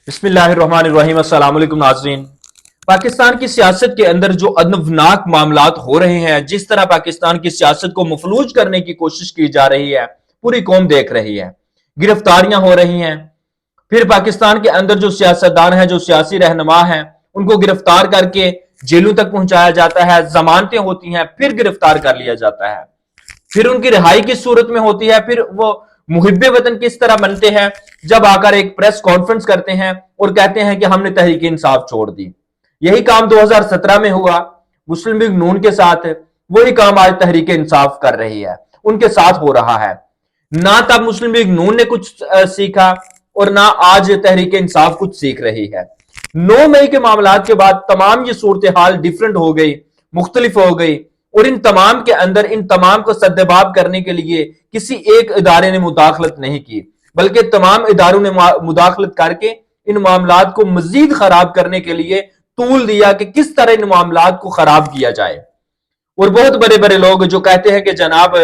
बिस्मिल्लाहिर्रहमानिर्रहीम। अस्सलाम वालेकुम नाज़रीन। पाकिस्तान की सियासत के अंदर जो अदनवनाक मामलात हो रहे हैं, जिस तरह पाकिस्तान की सियासत को मफलूज करने की कोशिश की जा रही है, पूरी कौम देख रही है। गिरफ्तारियां हो रही हैं, फिर पाकिस्तान के अंदर जो सियासतदान हैं, जो सियासी रहनुमा हैं, उनको गिरफ्तार करके जेलों तक पहुंचाया जाता है। जमानतें होती हैं, फिर गिरफ्तार कर लिया जाता है, फिर उनकी रिहाई किस सूरत में होती है, फिर वो मुहिब्बे वतन किस तरह बनते हैं जब आकर एक प्रेस कॉन्फ्रेंस करते हैं और कहते हैं कि हमने तहरीक इंसाफ छोड़ दी। यही काम 2017 में हुआ मुस्लिम लीग नून के साथ, वही काम आज तहरीक इंसाफ कर रही है, उनके साथ हो रहा है। ना तब मुस्लिम लीग नून ने कुछ सीखा और ना आज तहरीक इंसाफ कुछ सीख रही है। 9 मई के मामलात के बाद तमाम ये सूरत हाल डिफरेंट हो गई, मुख्तलिफ हो गई, और इन तमाम के अंदर इन तमाम को सद्देबाब करने के लिए किसी एक इदारे ने मुदाखलत नहीं की, बल्कि तमाम इदारों ने मुदाखलत करके इन मामलात को मजीद खराब करने के लिए तूल दिया कि किस तरह इन मामलात को खराब किया जाए। और बहुत बड़े बड़े लोग जो कहते हैं कि जनाब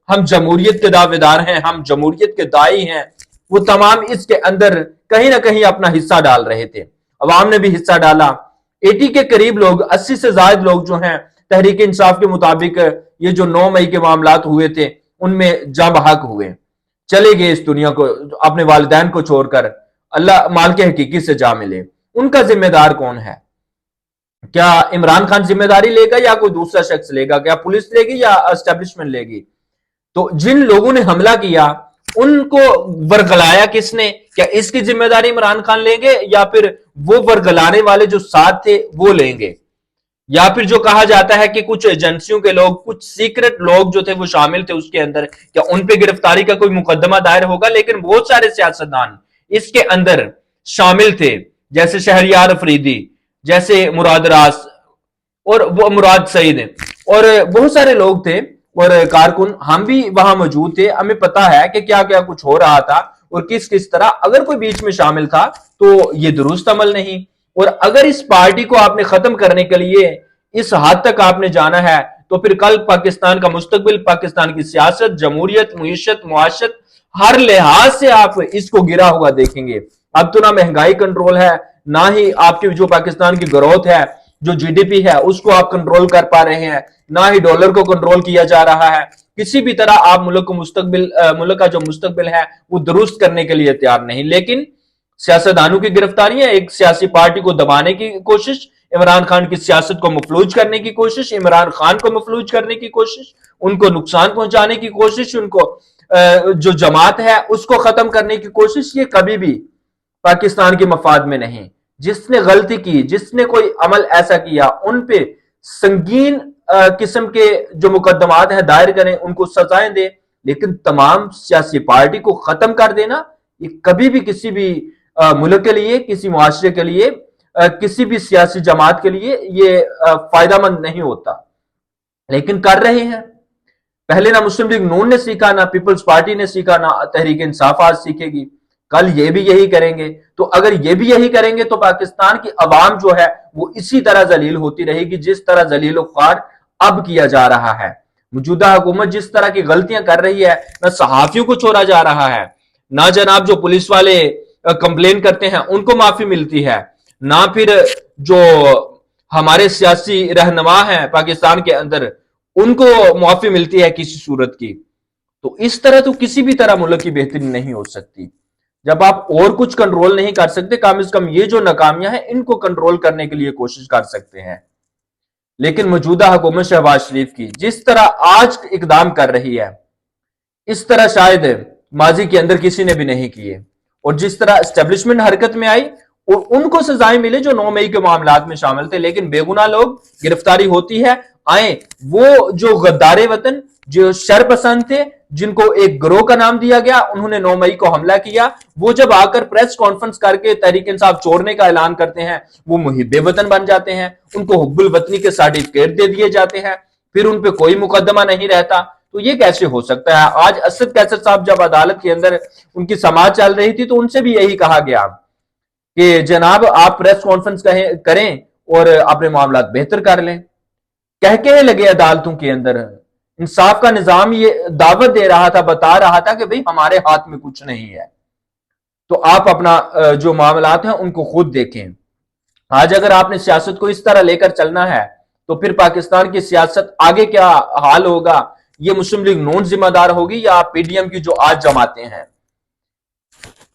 हम जमहूरियत के दावेदार हैं, हम जमहूरियत के दाई हैं, वो तमाम इसके अंदर कहीं ना कहीं अपना हिस्सा डाल रहे थे। अवाम ने भी हिस्सा डाला। 80 के करीब लोग, 80 से ज्यादा लोग जो हैं, तहरीक इंसाफ के मुताबिक ये जो 9 मई के मामलात हुए थे उनमें जब हक हुए, चले गए इस दुनिया को, अपने वालिदैन को छोड़कर अल्लाह माल के हकीकी से जा मिले। उनका जिम्मेदार कौन है? क्या इमरान खान जिम्मेदारी लेगा या कोई दूसरा शख्स लेगा? क्या पुलिस लेगी या एस्टेब्लिशमेंट लेगी? तो जिन लोगों ने हमला किया उनको वर्गलाया किसने? क्या इसकी जिम्मेदारी इमरान खान लेंगे या फिर वो वर्गलाने वाले जो साथ थे वो लेंगे? या फिर जो कहा जाता है कि कुछ एजेंसियों के लोग, कुछ सीक्रेट लोग जो थे वो शामिल थे उसके अंदर, क्या उन पे गिरफ्तारी का कोई मुकदमा दायर होगा? लेकिन बहुत सारे सियासतदान इसके अंदर शामिल थे, जैसे शहरियार अफरीदी, जैसे मुराद रास और वो मुराद सईद, और बहुत सारे लोग थे और कारकुन। हम भी वहां मौजूद थे, हमें पता है कि क्या क्या कुछ हो रहा था और किस किस तरह। अगर कोई बीच में शामिल था तो ये दुरुस्त अमल नहीं। और अगर इस पार्टी को आपने खत्म करने के लिए इस हद तक आपने जाना है तो फिर कल पाकिस्तान का मुस्तकबिल, पाकिस्तान की सियासत, जमहूरियत, मुईशत, मुआशत, हर लिहाज से आप इसको गिरा हुआ देखेंगे। अब तो ना महंगाई कंट्रोल है, ना ही आपकी जो पाकिस्तान की ग्रोथ है, जो जीडीपी है, उसको आप कंट्रोल कर पा रहे हैं, ना ही डॉलर को कंट्रोल किया जा रहा है। किसी भी तरह आप मुल्क को मुल्क का जो मुस्तकबिल है वो दुरुस्त करने के लिए तैयार नहीं। लेकिन सियासतदानों की गिरफ्तारियां, एक सियासी पार्टी को दबाने की कोशिश, इमरान खान की सियासत को मफलूज करने की कोशिश, इमरान खान को मफलूज करने की कोशिश, उनको नुकसान पहुंचाने की कोशिश, उनको जो जमात है उसको खत्म करने की कोशिश, ये कभी भी पाकिस्तान के मफाद में नहीं। जिसने गलती की, जिसने कोई अमल ऐसा किया, उन पे संगीन किस्म के जो मुकदमात हैं दायर करें, उनको सजाएं दे। लेकिन तमाम सियासी पार्टी को खत्म कर देना ये कभी भी किसी भी मुल्क के लिए, किसी मुआशरे के लिए, किसी भी सियासी जमात के लिए ये फायदामंद नहीं होता। लेकिन कर रहे हैं। पहले ना मुस्लिम लीग नून ने सीखा, ना पीपल्स पार्टी ने सीखा, ना तहरीक इंसाफ आज सीखेगी। कल ये भी यही करेंगे। तो अगर ये भी यही करेंगे तो पाकिस्तान की अवाम जो है वो इसी तरह जलील होती रहेगी जिस तरह जलील ख्वार अब किया जा रहा है। मौजूदा हुकूमत जिस तरह की गलतियां कर रही है, ना सहाफियों को छोड़ा जा रहा है, ना जनाब जो पुलिस वाले कंप्लेन करते हैं उनको माफी मिलती है, ना फिर जो हमारे सियासी रहनुमा हैं पाकिस्तान के अंदर उनको माफी मिलती है किसी सूरत की। तो इस तरह तो किसी भी तरह मुल्क की बेहतरी नहीं हो सकती। जब आप और कुछ कंट्रोल नहीं कर सकते, कम से कम ये जो नाकामियां हैं इनको कंट्रोल करने के लिए कोशिश कर सकते हैं। लेकिन मौजूदा हुकूमत शहबाज शरीफ की जिस तरह आज इकदाम कर रही है, इस तरह शायद माजी के अंदर किसी ने भी नहीं किए। और जिस तरह एस्टेब्लिशमेंट हरकत में आई और उनको सजाएं मिले जो 9 मई के मामलात में शामिल थे, लेकिन बेगुनाह लोग गिरफ्तारी होती है, आए वो जो गद्दारे वतन, जो शरपसंद थे, जिनको एक गिरोह का नाम दिया गया, उन्होंने 9 मई को हमला किया, वो जब आकर प्रेस कॉन्फ्रेंस करके तहरीक इंसाफ छोड़ने का ऐलान करते हैं, वो मुहिब्बे वतन बन जाते हैं, उनको हुब्बुल वतनी के सर्टिफिकेट दे दिए जाते हैं, फिर उन पे कोई मुकदमा नहीं रहता। तो ये कैसे हो सकता है? आज असद कैसर साहब जब अदालत के अंदर उनकी समाज चल रही थी तो उनसे भी यही कहा गया कि जनाब आप प्रेस कॉन्फ्रेंस करें और अपने मामला बेहतर कर लें। कह के लगे अदालतों के अंदर इंसाफ का निजाम ये दावत दे रहा था, बता रहा था कि भाई हमारे हाथ में कुछ नहीं है। تو آپ اپنا جو معاملات ہیں ان کو خود دیکھیں. آج اگر آپ نے سیاست کو اس طرح لے کر چلنا ہے تو پھر پاکستان کی سیاست آگے کیا حال ہوگا؟ یہ مسلم لیگ نون ذمہ دار ہوگی یا پی ڈی ایم کی جو آج جماعتیں ہیں؟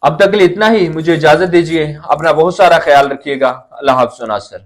اب تک کے لیے اتنا ہی. مجھے اجازت دیجیے. اپنا بہت سارا خیال رکھیے گا. اللہ حافظ ناصر.